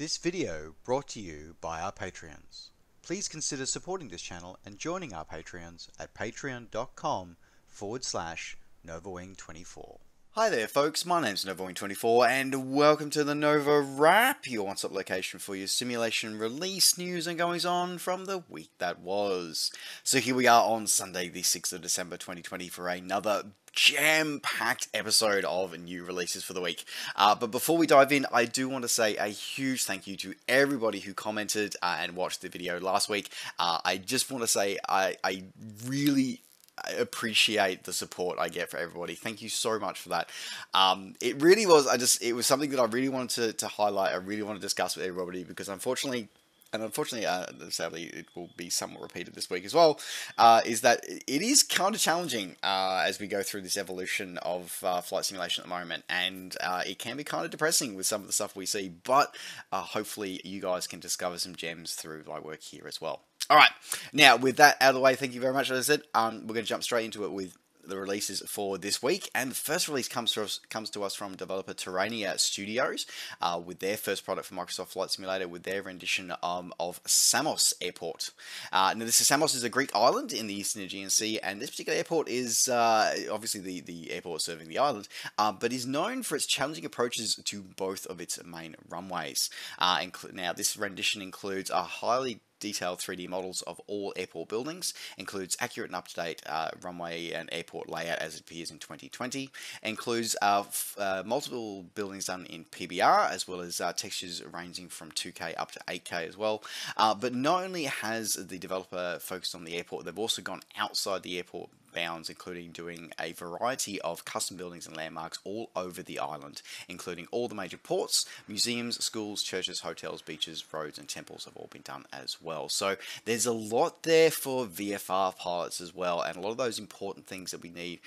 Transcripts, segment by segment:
This video brought to you by our Patreons. Please consider supporting this channel and joining our Patreons at patreon.com/NovaWing24. Hi there folks, my name's NovaWing24 and welcome to the NovaWrap, your one-stop location for your simulation release news and goings on from the week that was. So here we are on Sunday the 6th of December 2020 for another jam-packed episode of new releases for the week. But before we dive in, I do want to say a huge thank you to everybody who commented and watched the video last week. I just want to say I really appreciate the support I get for everybody. Thank you so much for that. It really was, it was something that I really wanted to highlight. I really want to discuss with everybody because unfortunately, sadly, it will be somewhat repeated this week as well, is that it is kind of challenging as we go through this evolution of flight simulation at the moment, and it can be kind of depressing with some of the stuff we see, but hopefully you guys can discover some gems through my work here as well. Alright, now with that out of the way, thank you very much. As I said, we're going to jump straight into it with the releases for this week, and the first release comes to us from developer Terrania Studios with their first product for Microsoft Flight Simulator with their rendition of Samos Airport. Now Samos is a Greek island in the Eastern Aegean Sea, and this particular airport is obviously the airport serving the island, but is known for its challenging approaches to both of its main runways. Now this rendition includes a highly detailed 3D models of all airport buildings, includes accurate and up-to-date runway and airport layout as it appears in 2020, includes multiple buildings done in PBR, as well as textures ranging from 2K up to 8K as well. But not only has the developer focused on the airport, they've also gone outside the airport bounds, including doing a variety of custom buildings and landmarks all over the island, including all the major ports, museums, schools, churches, hotels, beaches, roads, and temples have all been done as well. So there's a lot there for VFR pilots as well, and a lot of those important things that we need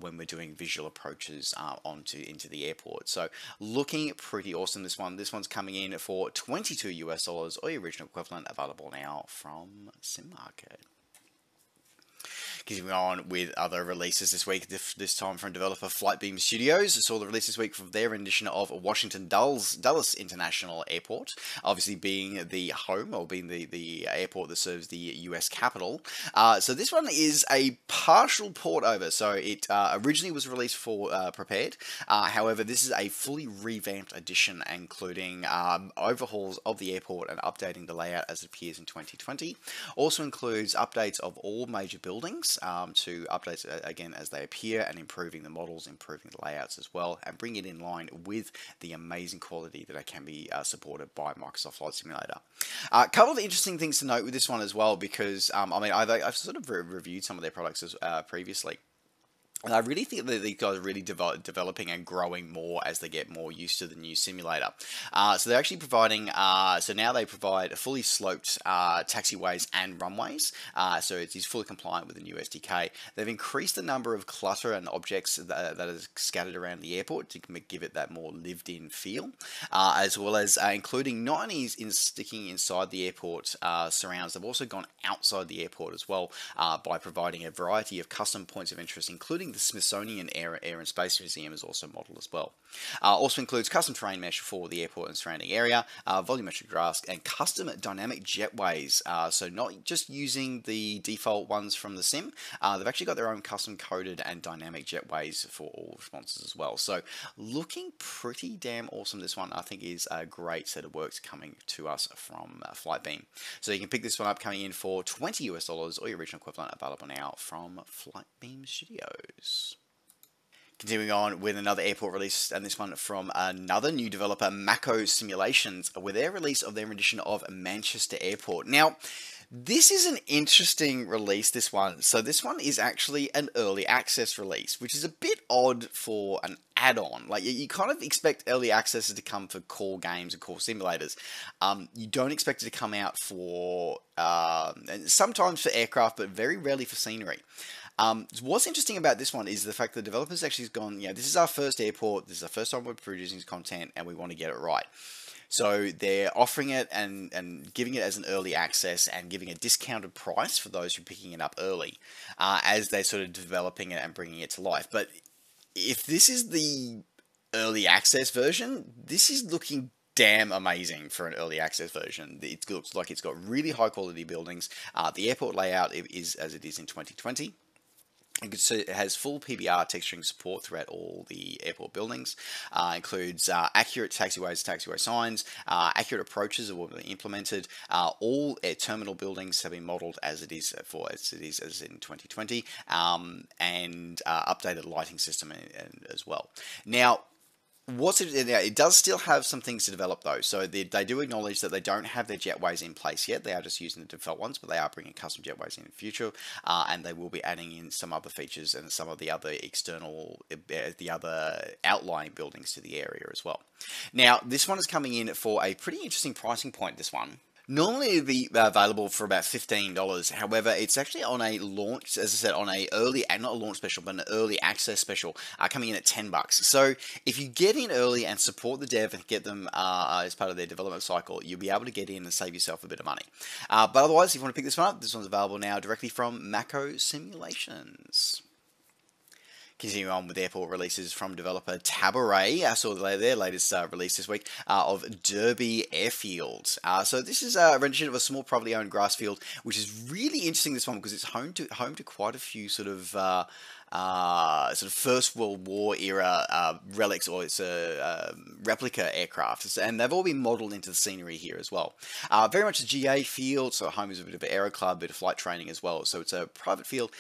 when we're doing visual approaches into the airport. So looking pretty awesome, this one. This one's coming in for $22 US or your original equivalent, available now from SimMarket. Continuing on with other releases this week, this time from developer Flightbeam Studios. I saw the release this week from their rendition of Washington Dulles International Airport, obviously being the home, or being the airport that serves the US Capitol. So this one is a partial port over. So it originally was released for Prepared. However, this is a fully revamped edition, including overhauls of the airport and updating the layout as it appears in 2020. Also includes updates of all major buildings, to updates again as they appear, and improving the models, improving the layouts as well, and bring it in line with the amazing quality that can be supported by Microsoft Flight Simulator. A couple of interesting things to note with this one as well, because I've sort of reviewed some of their products previously. And I really think that these guys are really developing and growing more as they get more used to the new simulator. So they're actually providing, so now they provide fully sloped taxiways and runways. So it is fully compliant with the new SDK. They've increased the number of clutter and objects that are scattered around the airport to give it that more lived-in feel, as well as including not only in sticking inside the airport surrounds, they've also gone outside the airport as well by providing a variety of custom points of interest, including the Smithsonian Air and Space Museum is also modeled as well. Also includes custom terrain mesh for the airport and surrounding area, volumetric graphs, and custom dynamic jetways. So not just using the default ones from the sim, they've actually got their own custom coded and dynamic jetways for all responses as well. So looking pretty damn awesome. This one I think is a great set of works coming to us from Flightbeam. So you can pick this one up, coming in for $20 US or your original equivalent, available now from Flightbeam Studios. Continuing on with another airport release, and this one from another new developer, Mako Simulations, with their release of their rendition of Manchester Airport. Now, this is an interesting release, this one. So this one is actually an early access release, which is a bit odd for an add-on. Like, you kind of expect early access to come for core games and core simulators. You don't expect it to come out for, sometimes for aircraft, but very rarely for scenery. What's interesting about this one is the fact that the developers actually has gone, this is our first airport, this is our first time we're producing this content, and we want to get it right. So they're offering it and giving it as an early access and giving a discounted price for those who are picking it up early, as they're sort of developing it and bringing it to life. But if this is the early access version, this is looking damn amazing for an early access version. It looks like it's got really high quality buildings. The airport layout is as it is in 2020. You can see it has full PBR texturing support throughout all the airport buildings. Includes accurate taxiway signs, accurate approaches are what been implemented. All terminal buildings have been modelled as it is as in 2020, and updated lighting system as well. Now, it does still have some things to develop though, so they do acknowledge that they don't have their jetways in place yet. They are just using the default ones, but they are bringing custom jetways in the future, and they will be adding in some other features and some of the other the other outlying buildings to the area as well. Now, this one is coming in for a pretty interesting pricing point. This one. Normally it'd be available for about $15. However, it's actually on a launch, as I said, on a early, not a launch special, but an early access special, coming in at $10. So if you get in early and support the dev and get them as part of their development cycle, you'll be able to get in and save yourself a bit of money. But otherwise, if you want to pick this one up, this one's available now directly from Mako Simulations. Continuing on with airport releases from developer Tabaret. I saw their latest release this week of Derby Airfield. So this is a rendition of a small privately owned grass field, which is really interesting, this one, because it's home to quite a few sort of First World War era relics, or it's a replica aircraft, and they've all been modelled into the scenery here as well. Very much a GA field, so home is a bit of an aero club, a bit of flight training as well. So it's a private field,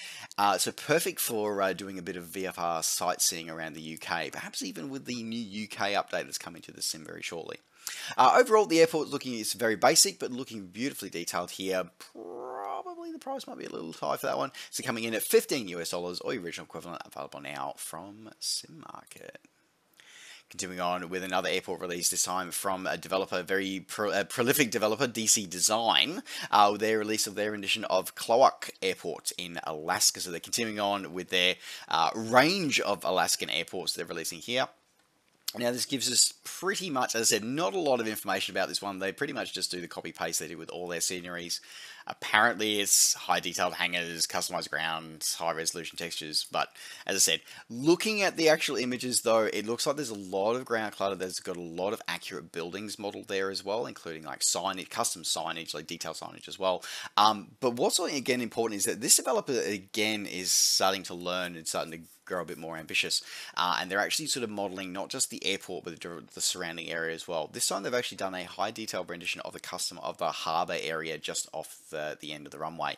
so perfect for doing a bit of VFR sightseeing around the UK, perhaps even with the new UK update that's coming to the sim very shortly. Overall, the airport is very basic, but looking beautifully detailed here. Probably the price might be a little high for that one. So coming in at $15 US, or the original equivalent, available now from Sim Market. Continuing on with another airport release, this time from a developer, very prolific developer, DC Design, with their release of their edition of Cloak Airport in Alaska. So they're continuing on with their range of Alaskan airports they're releasing here. Now, this gives us pretty much, as I said, not a lot of information about this one. They pretty much just do the copy-paste they did with all their sceneries. Apparently, it's high-detailed hangars, customized ground, high-resolution textures. But, as I said, looking at the actual images, though, it looks like there's a lot of ground clutter. There's got a lot of accurate buildings modeled there as well, including, like, signage, custom signage, like detailed signage as well. But what's, again, important is that this developer, again, is starting to learn and starting to grow a bit more ambitious, and they're actually sort of modeling not just the airport but the surrounding area as well. This time they've actually done a high detail rendition of the harbour area just off the end of the runway,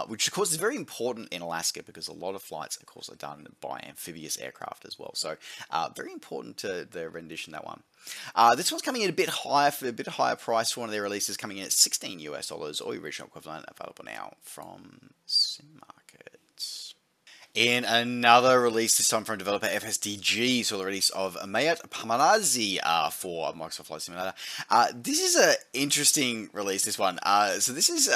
which of course is very important in Alaska because a lot of flights of course are done by amphibious aircraft as well. So very important to the rendition, that one. This one's coming in a bit higher, for a bit higher price for one of their releases, coming in at $16 US, or the original equivalent, available now from Sim Market. In another release, this time from developer FSDG, so the release of Mayat Pamanazi for Microsoft Flight Simulator. This is an interesting release, this one. So this is it's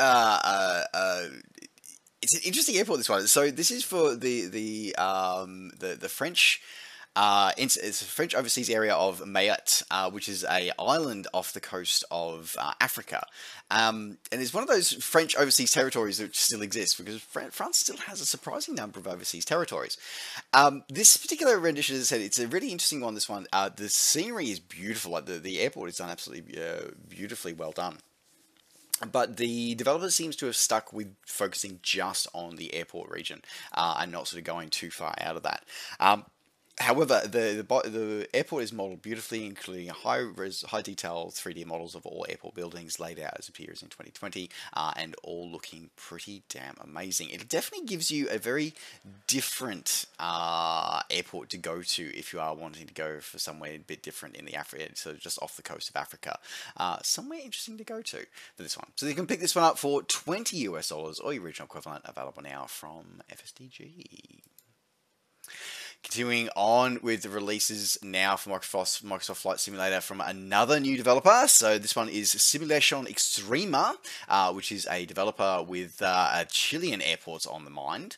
an interesting airport, this one. So this is for the French. It's a French overseas area of Mayat, which is an island off the coast of Africa. And it's one of those French overseas territories that still exists, because France still has a surprising number of overseas territories. This particular rendition, as I said, it's a really interesting one, this one. The scenery is beautiful. Like the airport is done absolutely beautifully well done. But the developer seems to have stuck with focusing just on the airport region and not sort of going too far out of that. However, the airport is modelled beautifully, including high detail 3D models of all airport buildings laid out as appears in 2020, and all looking pretty damn amazing. It definitely gives you a very different airport to go to if you are wanting to go for somewhere a bit different in the Africa, so just off the coast of Africa. Somewhere interesting to go to for this one. So you can pick this one up for $20 US, or the original equivalent, available now from FSDG. Continuing on with the releases now for Microsoft Flight Simulator from another new developer. So this one is Simulation Extrema, which is a developer with Chilean airports on the mind.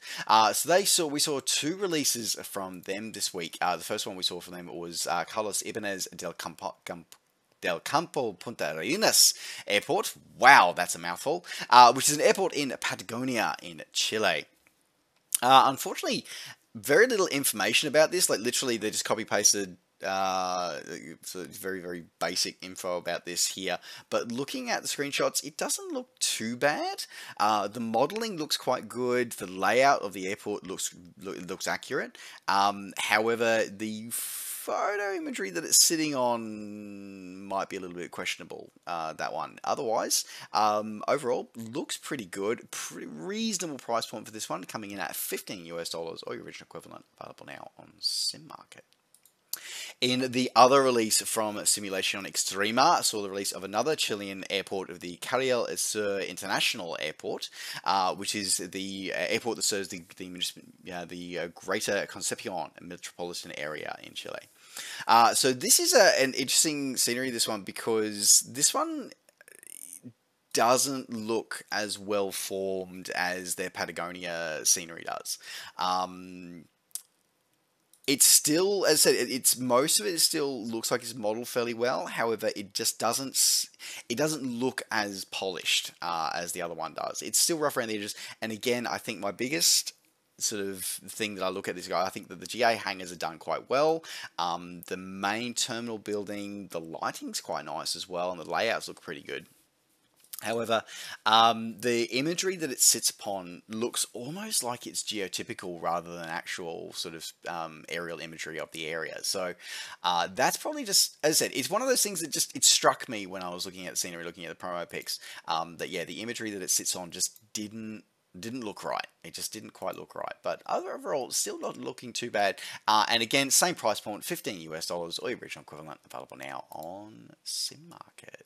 So we saw two releases from them this week. The first one we saw from them was Carlos Ibanez del Campo Punta Arenas Airport. Wow, that's a mouthful. Which is an airport in Patagonia in Chile. Unfortunately, very little information about this. Like literally, they just copy pasted So it's very, very basic info about this here. But looking at the screenshots, it doesn't look too bad. The modeling looks quite good. The layout of the airport looks accurate. However, the photo imagery that it's sitting on might be a little bit questionable, that one. Otherwise, overall, looks pretty good. Pretty reasonable price point for this one, coming in at $15 or your original equivalent, available now on Sim Market. In the other release from Simulation Extrema, saw the release of another Chilean airport of the Carriel Sur International Airport, which is the airport that serves the Greater Concepcion metropolitan area in Chile. So this is an interesting scenery, this one, because this one doesn't look as well formed as their Patagonia scenery does. It's still, as I said, it's most of it still looks like it's modeled fairly well. However, it just doesn't look as polished as the other one does. It's still rough around the edges. And again, I think my biggest sort of thing that I look at this guy, I think that the GA hangars are done quite well. The main terminal building, the lighting's quite nice as well, and the layouts look pretty good. However, the imagery that it sits upon looks almost like it's geotypical rather than actual sort of aerial imagery of the area. So that's probably just, as I said, it's one of those things that just, it struck me when I was looking at the scenery, looking at the promo pics, that yeah, the imagery that it sits on just didn't look right. It just didn't quite look right. But overall, still not looking too bad. And again, same price point, $15 or your original equivalent, available now on Sim Market.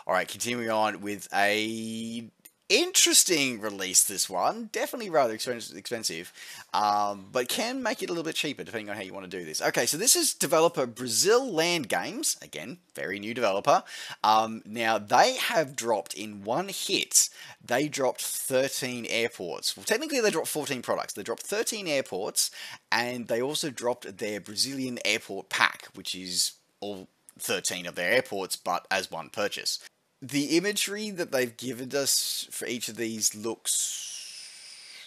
All right, continuing on with a interesting release. This one definitely rather expensive, but can make it a little bit cheaper depending on how you want to do this. Okay, so this is developer Brazil Land Games. Again, very new developer. Now they have dropped in one hit. They dropped 13 airports. Well, technically they dropped 14 products. They dropped 13 airports, and they also dropped their Brazilian airport pack, which is all 13 of their airports, but as one purchase. The imagery that they've given us for each of these looks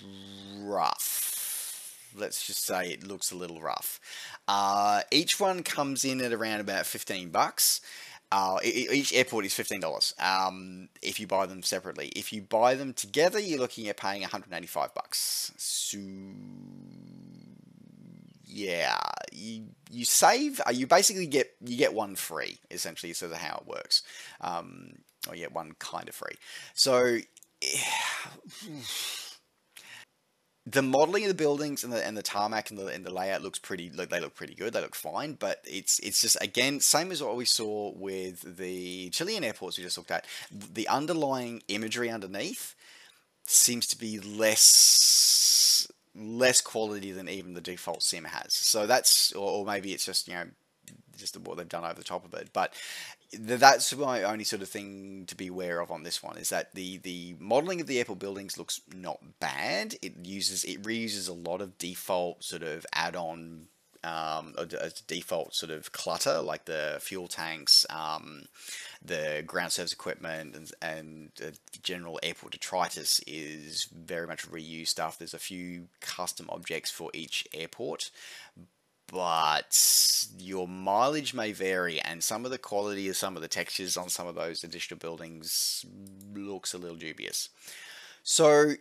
rough. Let's just say it looks a little rough. Each one comes in at around about $15. Each airport is $15 if you buy them separately. If you buy them together, you're looking at paying $185. So yeah, you save. You basically get one free, essentially. So that's how it works. Or you get one kind of free. So the modeling of the buildings and the tarmac and the layout looks pretty. They look pretty good. They look fine. But it's just, again, same as what we saw with the Chilean airports we just looked at. The underlying imagery underneath seems to be less quality than even the default sim has. So that's, or maybe it's just, just what they've done over the top of it. But that's my only sort of thing to be aware of on this one, is that the modeling of the airport buildings looks not bad. It reuses a lot of default sort of add-on default sort of clutter, like the fuel tanks, the ground service equipment, and general airport detritus is very much reused stuff. There's a few custom objects for each airport, but your mileage may vary, and some of the quality of some of the textures on some of those additional buildings looks a little dubious. So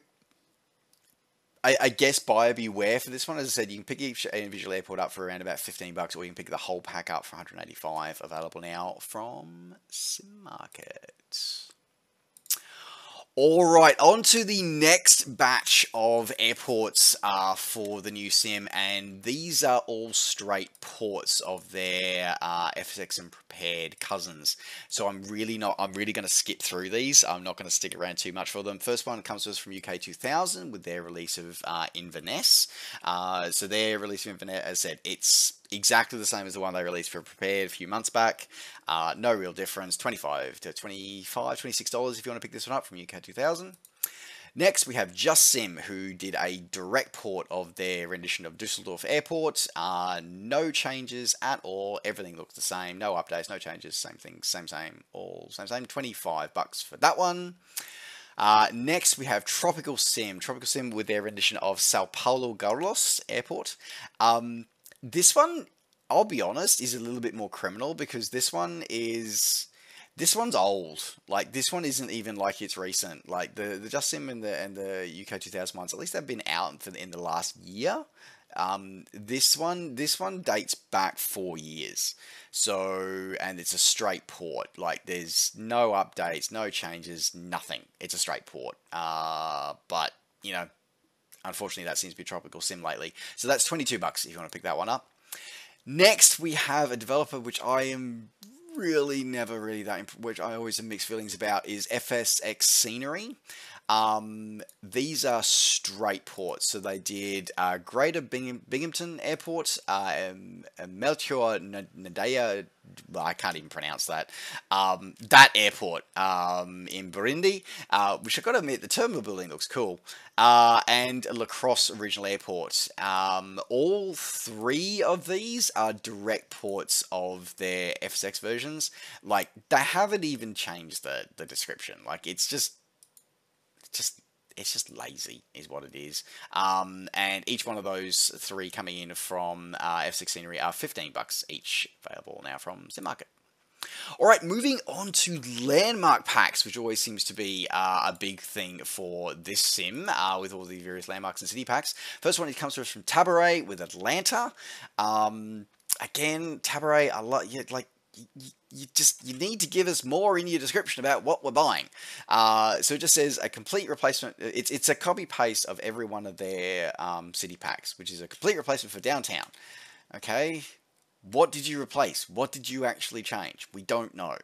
I guess buyer beware for this one. As I said, you can pick each individual airport up for around about $15, or you can pick the whole pack up for $185. Available now from Sim Market. Alright, on to the next batch of airports for the new sim, and these are all straight ports of their FSX and Prepared cousins. So I'm really going to skip through these. I'm not going to stick around too much for them. First one comes to us from UK 2000 with their release of Inverness. So their release of Inverness, as I said, it's exactly the same as the one they released for Prepared a few months back. No real difference. $25 to $26 if you want to pick this one up from UK 2000. Next, we have Just Sim, who did a direct port of their rendition of Dusseldorf Airport. No changes at all. Everything looks the same. No updates, no changes. Same thing, same, all same. $25 for that one. Next, we have Tropical Sim. Tropical Sim with their rendition of Sao Paulo Guarulhos Airport. This one, I'll be honest, is a little bit more criminal because this one's old. Like this one isn't even like it's recent. Like the Just Sim and the UK 2000 ones, at least they've been out in the last year. This one dates back 4 years. So, and it's a straight port. Like there's no updates, no changes, nothing. It's a straight port. But you know, unfortunately, that seems to be Tropical Sim lately. So that's $22 if you want to pick that one up. Next, we have a developer which I am really never really that, which I always have mixed feelings about, is FSX Scenery. These are straight ports. So they did Greater Binghamton Airport, Melchior Nadea, I can't even pronounce that, that airport in Burundi, which I've got to admit, the terminal building looks cool, and La Crosse Regional Airport. All three of these are direct ports of their FSX versions. Like, they haven't even changed the description. Like, it's just lazy is what it is. And each one of those three coming in from F6 Scenery are $15 each, available now from SimMarket. Alright, moving on to landmark packs, which always seems to be a big thing for this sim, with all the various landmarks and city packs. First one, it comes to us from Tabaret with Atlanta. Again, Tabaret, I love, yeah, like, you need to give us more in your description about what we're buying. So it just says a complete replacement. It's a copy paste of every one of their city packs, which is a complete replacement for downtown. Okay, what did you replace? What did you actually change? We don't know.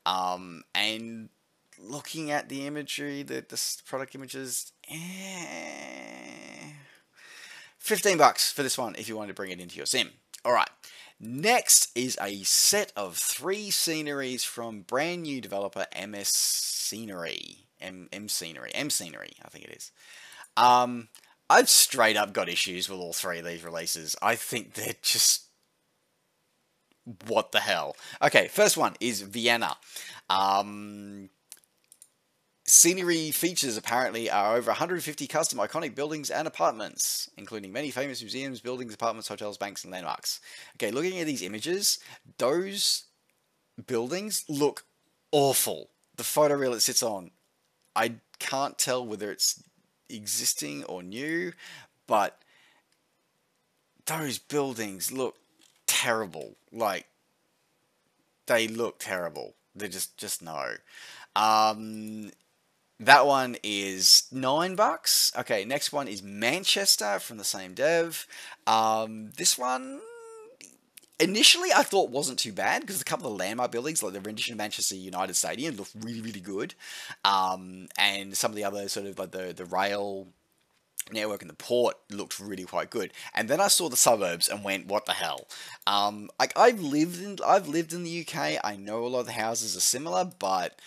And looking at the imagery, the product images, $15 for this one if you want to bring it into your sim. All right. Next is a set of 3 sceneries from brand new developer MS Scenery. M Scenery, I think it is. I've straight up got issues with all 3 of these releases. I think they're just, what the hell? Okay, first one is Vienna. Scenery features apparently are over 150 custom iconic buildings and apartments, including many famous museums, buildings, apartments, hotels, banks, and landmarks. Okay, looking at these images, those buildings look awful. The photoreal it sits on, I can't tell whether it's existing or new, but those buildings look terrible. Like, they look terrible. They're just no. That one is $9. Okay, next one is Manchester from the same dev. This one, initially I thought wasn't too bad because a couple of landmark buildings, like the rendition of Manchester United Stadium, looked really, really good. And some of the other sort of like the rail network and the port looked really quite good. And then I saw the suburbs and went, what the hell? Like I've lived in the UK. I know a lot of the houses are similar, but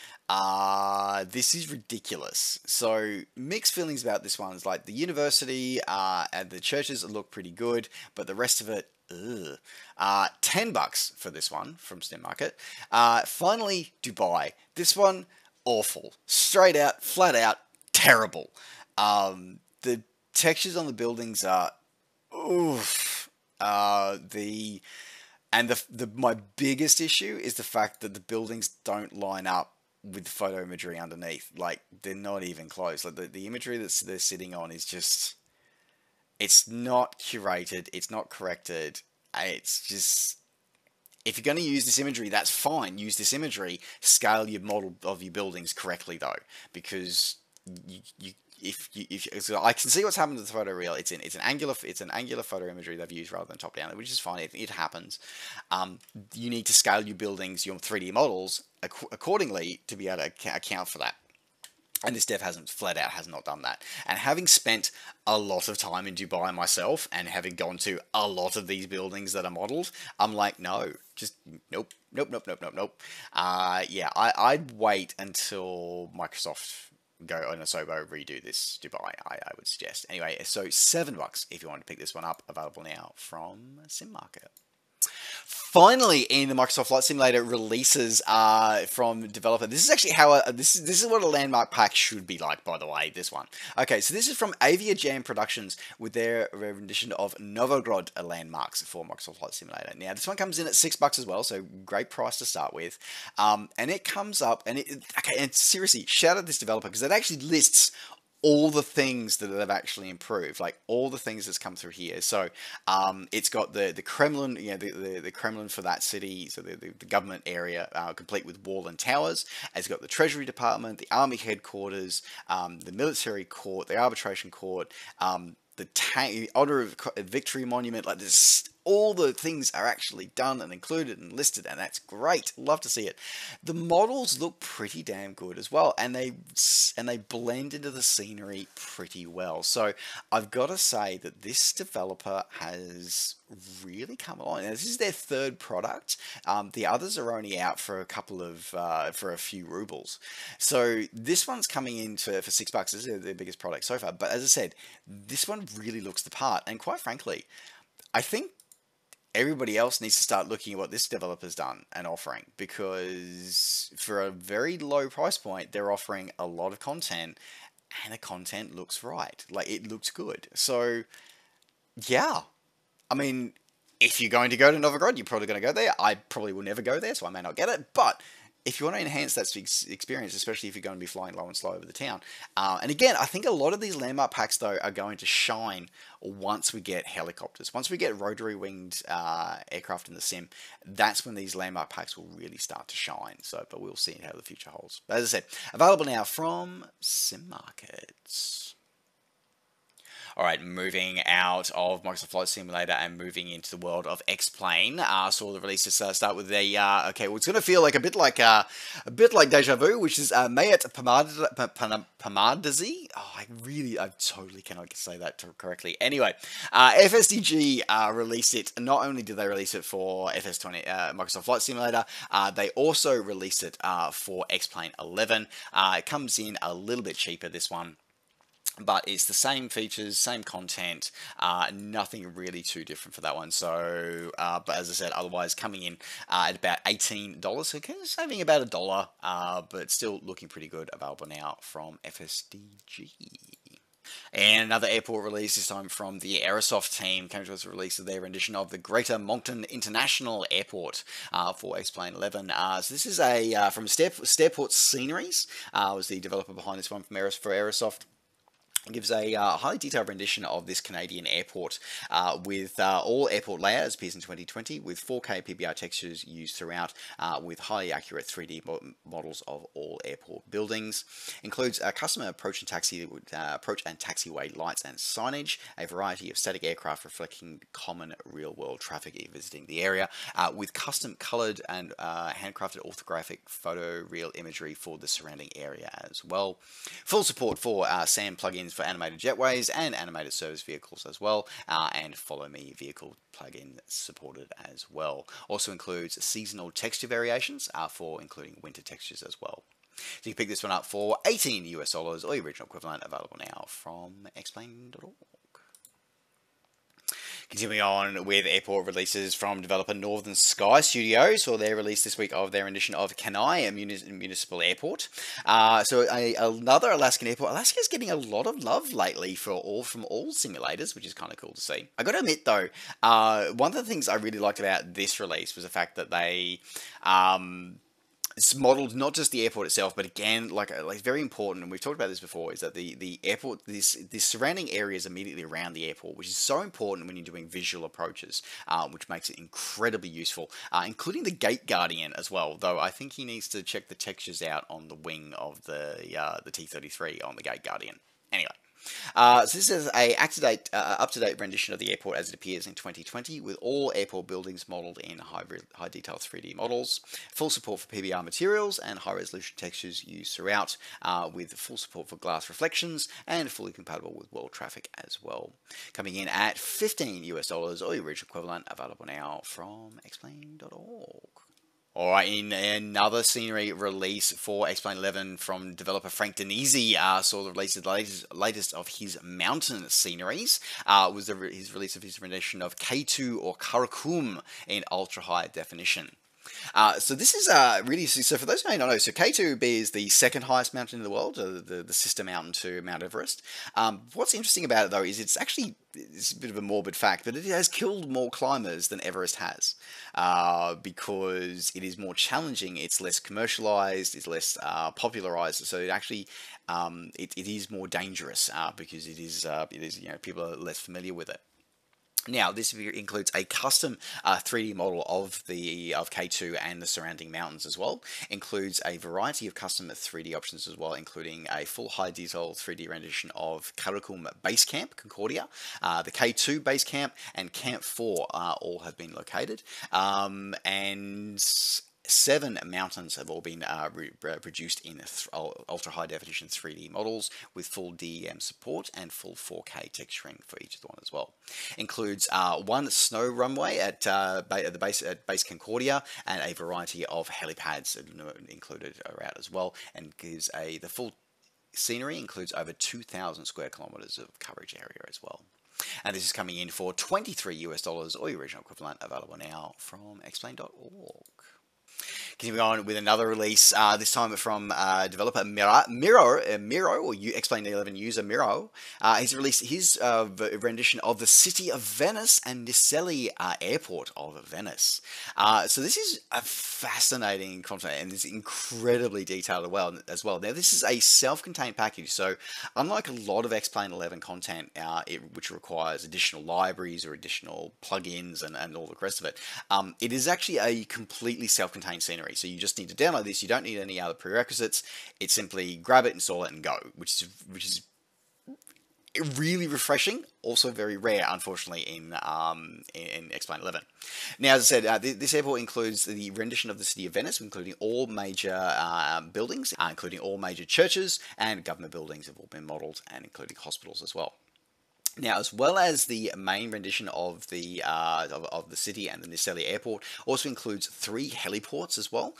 this is ridiculous. So mixed feelings about this one. It's like the university and the churches look pretty good, but the rest of it, ugh. $10 for this one from Steam Market. Finally, Dubai. This one, awful. Straight out, flat out, terrible. The textures on the buildings are, oof. My biggest issue is the fact that the buildings don't line up with photo imagery underneath. Like, they're not even close. Like, the imagery that they're sitting on is just, it's not curated, it's not corrected. It's just, if you're going to use this imagery, that's fine. Use this imagery. Scale your model of your buildings correctly, though, because so I can see what's happened to the photo reel. It's an angular photo imagery they've used rather than top down, which is fine. It happens. You need to scale your buildings, your 3D models accordingly to be able to account for that. And this dev flat out has not done that. And having spent a lot of time in Dubai myself, and having gone to a lot of these buildings that are modeled, I'm like, no, just nope. Yeah, I'd wait until Microsoft go on Asobo redo this Dubai, I would suggest. Anyway, so $7 if you want to pick this one up, available now from SimMarket. Finally, in the Microsoft Flight Simulator releases from developer. This is actually how this is what a landmark pack should be like. By the way, this one. Okay, so this is from Avia Jam Productions with their rendition of NovaWrap landmarks for Microsoft Flight Simulator. Now, this one comes in at $6 as well, so great price to start with. And it comes up, and and seriously, shout out this developer because it actually lists all the things that they've actually improved, like all the things that's come through here. So it's got the Kremlin, the Kremlin for that city, so the government area, complete with wall and towers. It's got the Treasury Department, the Army headquarters, the military court, the arbitration court, the Honor of Victory Monument. Like this, all the things are actually done and included and listed, and that's great. Love to see it. The models look pretty damn good as well, and they blend into the scenery pretty well. So I've got to say that this developer has really come along. Now, this is their third product. The others are only out for a few rubles. So this one's coming in for $6. This is their biggest product so far. But as I said, this one really looks the part. And quite frankly, I think everybody else needs to start looking at what this developer's done and offering, because for a very low price point, they're offering a lot of content, and the content looks right. Like, it looks good. So, yeah. I mean, if you're going to go to Novigrad, you're probably going to go there. I probably will never go there, so I may not get it. But if you want to enhance that experience, especially if you're going to be flying low and slow over the town. And again, I think a lot of these landmark packs, though, are going to shine once we get helicopters. Once we get rotary winged aircraft in the sim, that's when these landmark packs will really start to shine. So, but we'll see how the future holds. But as I said, available now from Sim Markets. All right, moving out of Microsoft Flight Simulator and moving into the world of X-Plane. Saw the release to start with a okay. Well, it's going to feel like a bit like Deja Vu, which is Mayat Pamadzi. Oh, I totally cannot say that correctly. Anyway, FSDG released it. Not only did they release it for FS20 Microsoft Flight Simulator, they also released it for X-Plane 11. It comes in a little bit cheaper, this one. But it's the same features, same content, nothing really too different for that one. So, but as I said, otherwise coming in at about $18, so kind of saving about $1, but still looking pretty good. Available now from FSDG. And another airport release, this time from the Aerosoft team, came to us a release of their rendition of the Greater Moncton International Airport for X-Plane 11. So this is from Starport Sceneries, was the developer behind this one for Aerosoft. It gives a highly detailed rendition of this Canadian airport with all airport layouts, appears in 2020, with 4K PBR textures used throughout, with highly accurate 3D models of all airport buildings. Includes a custom approach and taxiway lights and signage, a variety of static aircraft reflecting common real-world traffic visiting the area, with custom coloured and handcrafted orthographic photoreal imagery for the surrounding area as well. Full support for SAM plugins for animated jetways and animated service vehicles as well, and Follow Me vehicle plugin supported as well. Also includes seasonal texture variations for including winter textures as well. So you can pick this one up for $18 US, or the original equivalent, available now from xplane.org. Continuing on with airport releases from developer Northern Sky Studios, or their release this week of their edition of Kenai, a municipal airport. So another Alaskan airport. Alaska's getting a lot of love lately from all simulators, which is kind of cool to see. I got to admit though, one of the things I really liked about this release was the fact that they it's modeled not just the airport itself, but again, like very important, and we've talked about this before, is that the airport, this surrounding areas immediately around the airport, which is so important when you're doing visual approaches, which makes it incredibly useful, including the gate guardian as well. Though I think he needs to check the textures out on the wing of the T-33 on the gate guardian. Anyway. So this is a up-to-date rendition of the airport as it appears in 2020, with all airport buildings modelled in high-detail 3D models, full support for PBR materials and high-resolution textures used throughout, with full support for glass reflections and fully compatible with world traffic as well. Coming in at $15 US, or the original equivalent, available now from xplane.org. Alright, in another scenery release for X-Plane 11 from developer Frank Denisi, saw the release of the latest of his mountain sceneries, was his release of his rendition of K2 or Karakum in ultra high definition. So this is really so. For those who may not know, so K2b is the second highest mountain in the world, the sister mountain to Mount Everest. What's interesting about it though is it's a bit of a morbid fact, but it has killed more climbers than Everest has, because it is more challenging. It's less commercialized, it's less popularized. So it actually it is more dangerous because it is people are less familiar with it. Now, this includes a custom 3D model of K2 and the surrounding mountains as well. Includes a variety of custom 3D options as well, including a full high detail 3D rendition of Karakum Base Camp, Concordia, the K2 Base Camp, and Camp 4 all have been located. And 7 mountains have all been produced in ultra high definition 3D models with full DEM support and full 4K texturing for each of the one as well. Includes one snow runway at the base Concordia and a variety of helipads included around as well, and gives the full scenery includes over 2,000 square kilometers of coverage area as well. And this is coming in for $23 or your original equivalent, available now from explain.org. Continuing on with another release, this time from developer Miro, or Explain 11 user Miro. He's released his rendition of the city of Venice and Nicelli airport of Venice. So this is a fascinating content and it's incredibly detailed as well. Now this is a self-contained package, so unlike a lot of Explain 11 content, which requires additional libraries or additional plugins and all the rest of it, it is actually a completely self-contained scenery. So you just need to download this. You don't need any other prerequisites. It's simply grab it, install it, and go, which is really refreshing. Also very rare, unfortunately, in Explain 11. Now, as I said, this airport includes the rendition of the city of Venice, including all major buildings, including all major churches, and government buildings have all been modelled, and including hospitals as well. Now, as well as the main rendition of the city and the Nicelli airport, also includes 3 heliports as well,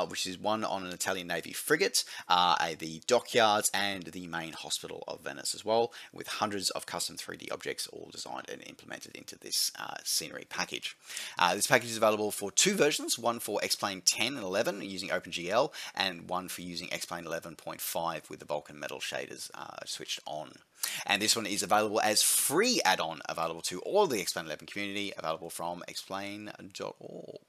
which is one on an Italian Navy frigate, the dockyards, and the main hospital of Venice as well, with hundreds of custom 3D objects all designed and implemented into this scenery package. This package is available for 2 versions, one for Explain 10 and 11 using OpenGL, and one for using Explain 11.5 with the Vulkan metal shaders switched on. And this one is available as free add-on, available to all the Explain 11 community, available from explain.org.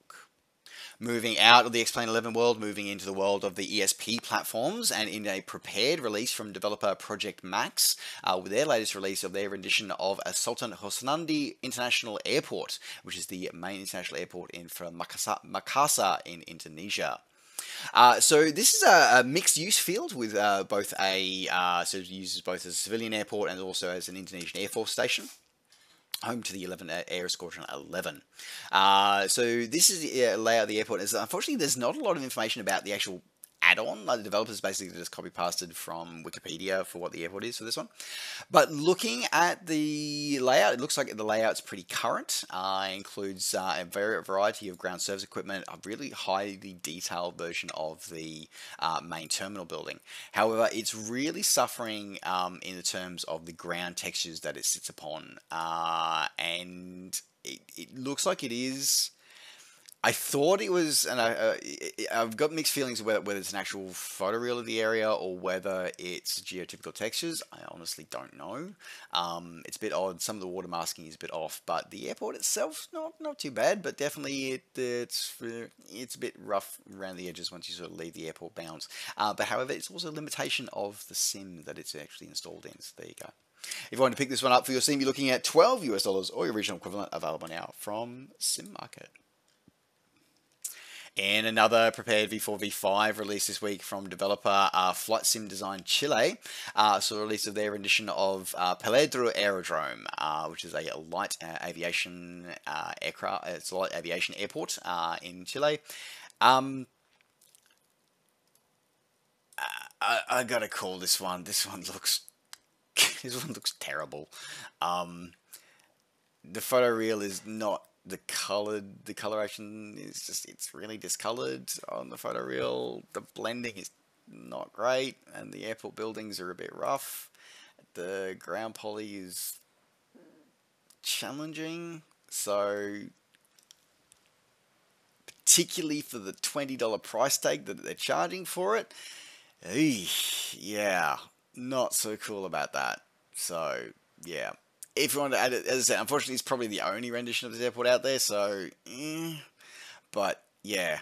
Moving out of the Explain 11 world, moving into the world of the ESP platforms, and in a prepared release from developer Project Max, with their latest release of their rendition of Sultan Hosnandi International Airport, which is the main international airport from Makassar in Indonesia. So this is a mixed use field with both so it uses both as a civilian airport and also as an Indonesian Air Force station, home to the 11 Air Squadron 11. So this is the layout of the airport. Unfortunately, there's not a lot of information about the actual add-on. Like the developers basically just copy pasted from Wikipedia for what the airport is for this one. But looking at the layout, it looks like the layout's pretty current. Includes a variety of ground service equipment, a really highly detailed version of the main terminal building. However, it's really suffering in the terms of the ground textures that it sits upon, and it looks like it is. I thought it was, and I've got mixed feelings whether it's an actual photoreal of the area or whether it's geotypical textures. I honestly don't know. It's a bit odd. Some of the water masking is a bit off, but the airport itself not too bad. But definitely it's a bit rough around the edges once you sort of leave the airport bounds. But however, it's also a limitation of the sim that it's actually installed in. So there you go. If you want to pick this one up for your sim, you're looking at $12 or your original equivalent, available now from Sim Market. And another prepared V4 V5 release this week from developer Flight Sim Design Chile. So the release of their rendition of Peledro Aerodrome, which is a light aviation aircraft. It's a light aviation airport in Chile. I gotta call this one. This one looks terrible. The photoreal is not the coloration is just, it's really discolored on the photoreal. The blending is not great, and the airport buildings are a bit rough. The ground poly is challenging, so particularly for the $20 price tag that they're charging for it, yeah, not so cool about that. So yeah, if you want to add it, as I said, unfortunately it's probably the only rendition of this airport out there, so but yeah,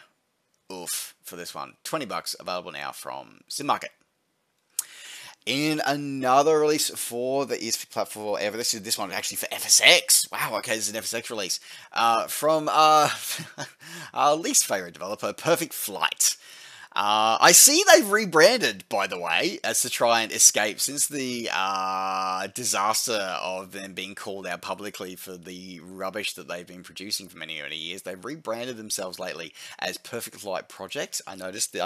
oof for this one. $20 available now from Sim Market. In another release for the ESP platform, ever this one actually for FSX. Wow, okay, this is an FSX release from our least favorite developer, Perfect Flight. I see they've rebranded, by the way, as to try and escape since the disaster of them being called out publicly for the rubbish that they've been producing for many, many years. They've rebranded themselves lately as Perfect Flight Project. I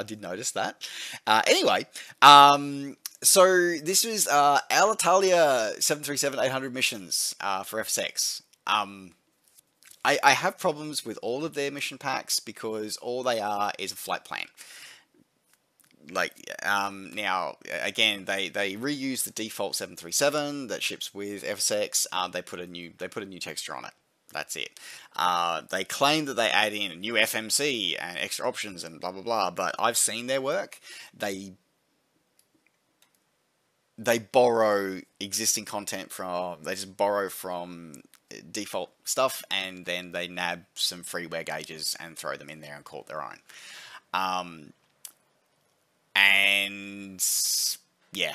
did notice that. Anyway, so this was Alitalia 737-800 missions for FSX. I have problems with all of their mission packs because all they are is a flight plan. Like now again, they reuse the default 737 that ships with FSX. They put a new texture on it. That's it. They claim that they add in a new FMC and extra options and blah blah blah. But I've seen their work. They borrow existing content from. They just borrow from default stuff, and then they nab some freeware gauges and throw them in there and call it their own. And yeah,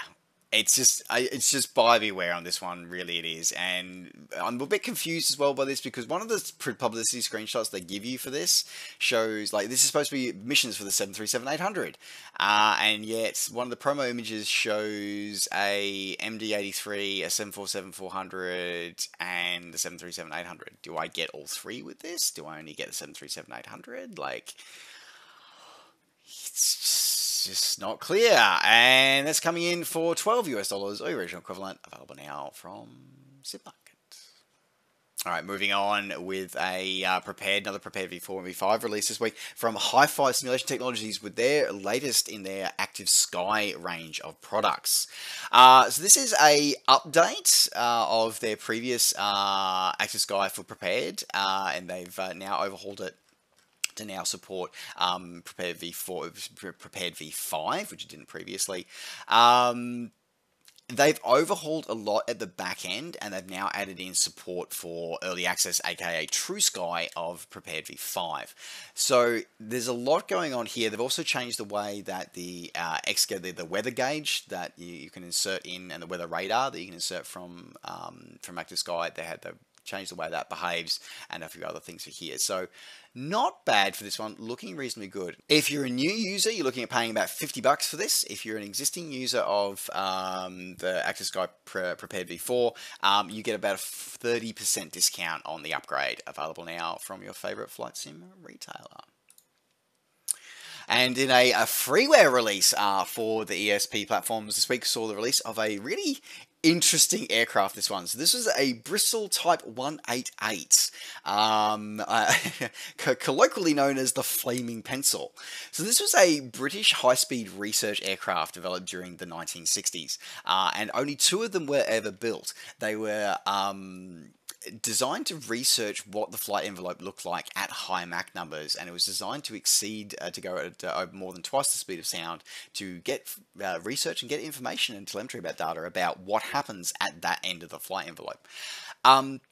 it's just buyer beware on this one, really it is. And I'm a bit confused as well by this because one of the publicity screenshots they give you for this shows, like, this is supposed to be missions for the 737-800, and yet one of the promo images shows a MD-83, a 747-400, and the 737-800. Do I get all three with this? Do I only get the 737-800? Like, it's just not clear. And that's coming in for $12 US, or original equivalent, available now from Sim Market. Alright, moving on with another Prepared V4 and V5 release this week from Hi-Fi Simulation Technologies with their latest in their Active Sky range of products. So this is a update of their previous Active Sky for Prepared, and they've now overhauled it to now support Prepared V4, Prepared V5, which it didn't previously. They've overhauled a lot at the back end, and they've now added in support for early access, aka True Sky, of Prepared V5. So there's a lot going on here. They've also changed the way that the weather gauge that you can insert in, and the weather radar that you can insert from Active Sky. They've changed the way that behaves, and a few other things are here. So not bad for this one, looking reasonably good. If you're a new user, you're looking at paying about $50 for this. If you're an existing user of the Active Sky Prepared V4, you get about a 30% discount on the upgrade, available now from your favorite flight sim retailer. And in a freeware release for the ESP platforms this week, saw the release of a really interesting aircraft, this one. So this was a Bristol Type 188, colloquially known as the Flaming Pencil. So this was a British high-speed research aircraft developed during the 1960s, and only two of them were ever built. They were designed to research what the flight envelope looked like at high Mach numbers, and it was designed to exceed, to go at more than twice the speed of sound, to get research and get information and telemetry about data about what happens at that end of the flight envelope. On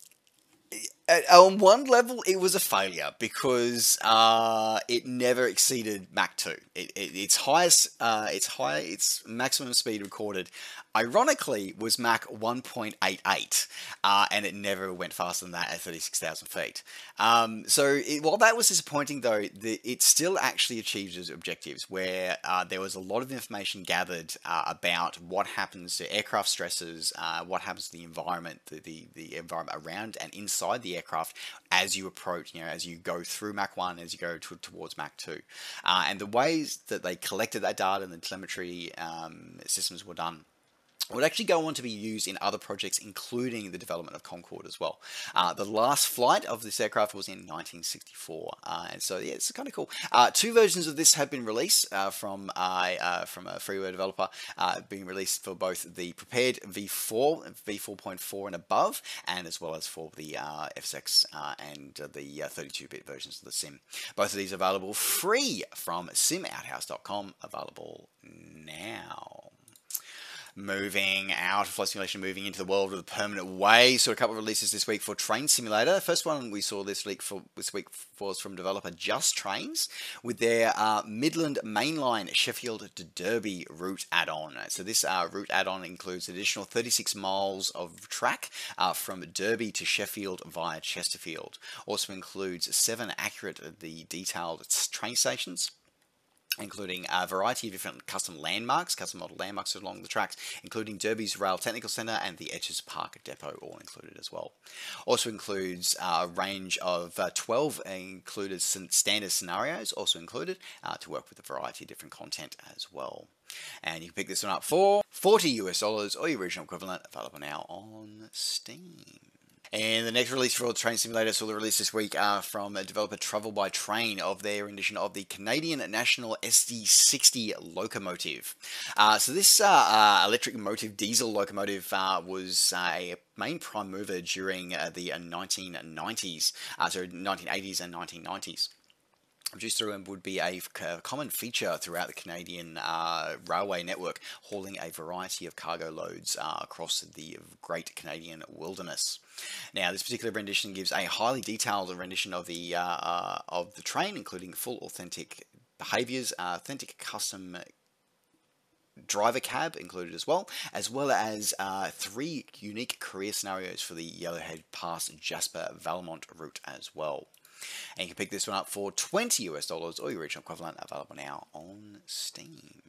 one level, it was a failure because it never exceeded Mach 2. Its maximum speed recorded, ironically, was Mach 1.88, and it never went faster than that at 36,000 feet. While that was disappointing, though, it still actually achieved its objectives, where there was a lot of information gathered about what happens to aircraft stresses, what happens to the environment, the environment around and inside the aircraft as you approach, as you go through Mach 1, as you go towards Mach 2. And the ways that they collected that data and the telemetry systems were done would actually go on to be used in other projects, including the development of Concorde as well. The last flight of this aircraft was in 1964, and so yeah, it's kind of cool. Two versions of this have been released from a freeware developer, being released for both the prepared V4, V4.4 and above, and as well as for the FSX and the 32-bit versions of the sim. Both of these are available free from SimOuthouse.com, available now. Moving out of flight simulation, moving into the world of the permanent way. So a couple of releases this week for Train Simulator. First one we saw this week was from developer Just Trains with their Midland Mainline Sheffield to Derby route add-on. So this route add-on includes additional 36 miles of track from Derby to Sheffield via Chesterfield. Also includes 7 accurately detailed train stations, including a variety of different custom model landmarks along the tracks, including Derby's Rail Technical Centre and the Etches Park Depot, all included as well. Also includes a range of 12 included standard scenarios, also included, to work with a variety of different content as well. And you can pick this one up for $40 or your original equivalent, available now on Steam. And the next release for Train Simulator saw the release this week from developer Travel by Train of their edition of the Canadian National SD60 locomotive. So this electric motive diesel locomotive was a main prime mover during the 1990s, so 1980s and 1990s. Produced through and would be a common feature throughout the Canadian railway network, hauling a variety of cargo loads across the Great Canadian Wilderness. Now, this particular rendition gives a highly detailed rendition of the train, including full authentic behaviours, authentic custom driver cab included as well as 3 unique career scenarios for the Yellowhead Pass Jasper Valmont route as well. And you can pick this one up for $20 or your original equivalent, available now on Steam.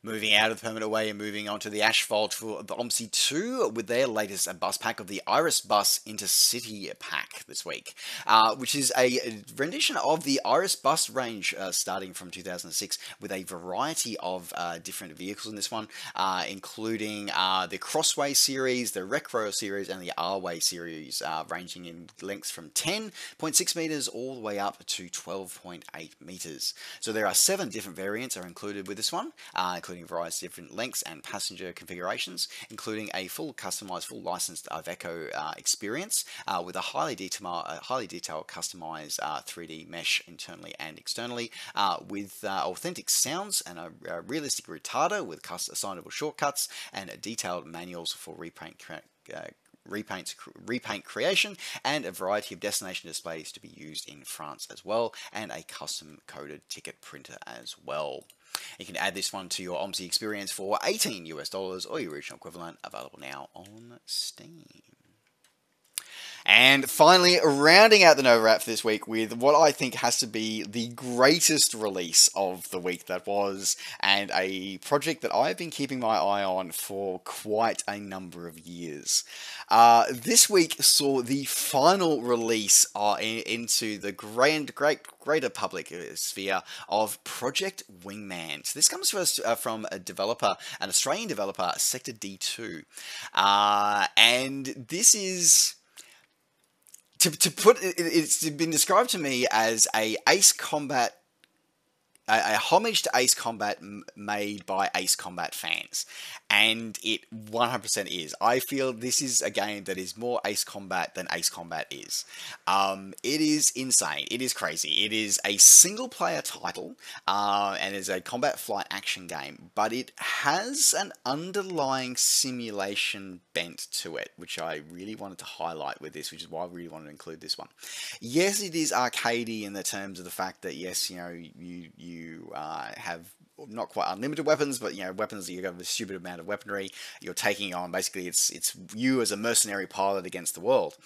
Moving out of the permanent way and moving on to the asphalt for the OMSI 2 with their latest bus pack of the Iris Bus Intercity pack this week, which is a rendition of the Iris Bus range starting from 2006 with a variety of different vehicles in this one, including the Crossway series, the Recro series, and the R-Way series, ranging in lengths from 10.6 meters all the way up to 12.8 meters. So there are 7 different variants are included with this one, including various different lengths and passenger configurations, including a full customized, full licensed Iveco experience with a highly detailed customized 3D mesh internally and externally, with authentic sounds and a realistic retarder with assignable shortcuts and detailed manuals for repaint creation, and a variety of destination displays to be used in France as well, and a custom coded ticket printer as well. You can add this one to your OMSI experience for $18 or your original equivalent, available now on Steam. And finally, rounding out the NovaWrap for this week with what I think has to be the greatest release of the week that was, and a project that I've been keeping my eye on for quite a number of years. This week saw the final release into the greater public sphere of Project Wingman. So this comes to us from an Australian developer, Sector D2. And this is... it's been described to me as a homage to Ace Combat made by Ace Combat fans, and it 100% is. I feel this is a game that is more Ace Combat than Ace Combat is. It is insane. It is crazy. It is a single-player title, and is a combat flight action game, but it has an underlying simulation bent to it, which I really wanted to highlight with this, which is why I really wanted to include this one. Yes, it is arcadey in the terms of the fact that, yes, you know, you have not quite unlimited weapons, but weapons that you have a stupid amount of weaponry you're taking on. Basically, it's you as a mercenary pilot against the world.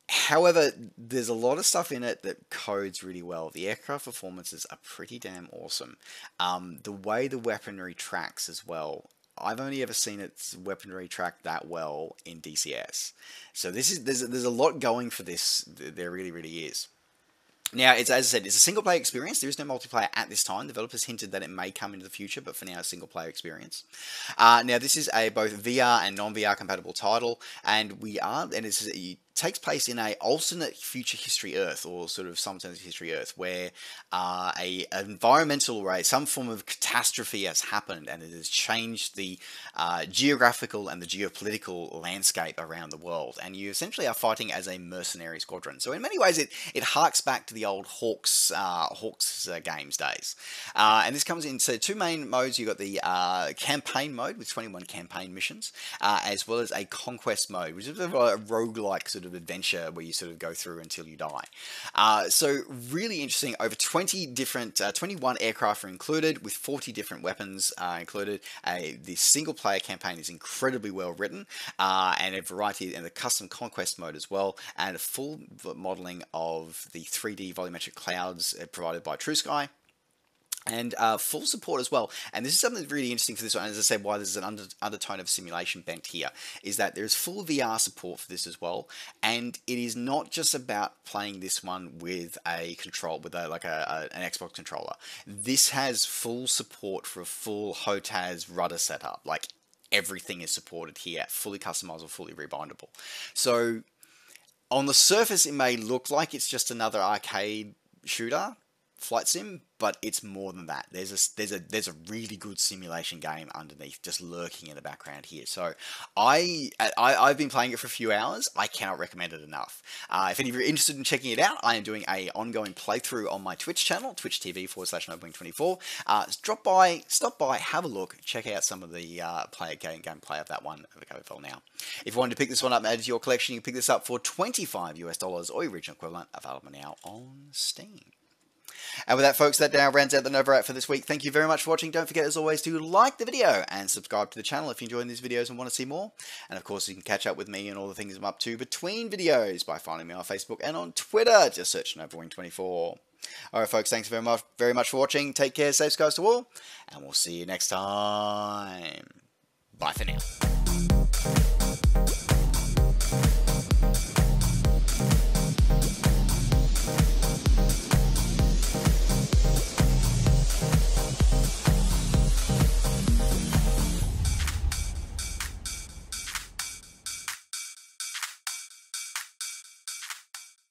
However, there's a lot of stuff in it that codes really well. The aircraft performances are pretty damn awesome. The way the weaponry tracks as well. I've only ever seen its weaponry track that well in DCS. So there's a lot going for this. There really, really is. Now, it's, as I said, it's a single-player experience. There is no multiplayer at this time. Developers hinted that it may come into the future, but for now, a single-player experience. Now, this is a both VR and non-VR compatible title, and it takes place in a alternate future history Earth, or sort of simultaneous history Earth, where a environmental some form of catastrophe has happened, and it has changed the geographical and the geopolitical landscape around the world. And you essentially are fighting as a mercenary squadron. So in many ways, it harks back to the old Hawks games days. And this comes into two main modes. You've got the campaign mode with 21 campaign missions, as well as a conquest mode, which is a roguelike sort of adventure where you sort of go through until you die. So really interesting. Over 21 aircraft are included, with 40 different weapons included. The single player campaign is incredibly well written, and a variety, and the custom conquest mode as well, and a full modeling of the 3D volumetric clouds provided by TrueSky. And full support as well. And this is something that's really interesting for this one. As I said, why there's an undertone of simulation bent here is that there's full VR support for this as well. And it is not just about playing this one with a control, with an Xbox controller. This has full support for a full HOTAS rudder setup. Like, everything is supported here, fully customizable, fully rebindable. So on the surface, it may look like it's just another arcade shooter, flight sim, but it's more than that. There's a really good simulation game underneath, just lurking in the background here. So I've been playing it for a few hours. I cannot recommend it enough. If any of you are interested in checking it out, I am doing a ongoing playthrough on my Twitch channel, twitch.tv/NovaWrap24. Stop by, have a look, check out some of the gameplay of that one available now. If you wanted to pick this one up and add to your collection, you can pick this up for $25 US, or your original equivalent, available now on Steam. And with that, folks, that now rounds out the NovaWrap for this week. Thank you very much for watching. Don't forget, as always, to like the video and subscribe to the channel if you're enjoying these videos and want to see more. And of course, you can catch up with me and all the things I'm up to between videos by finding me on Facebook and on Twitter. Just search NovaWing24. Alright, folks, thanks very much for watching. Take care, safe skies to all, and we'll see you next time. Bye for now.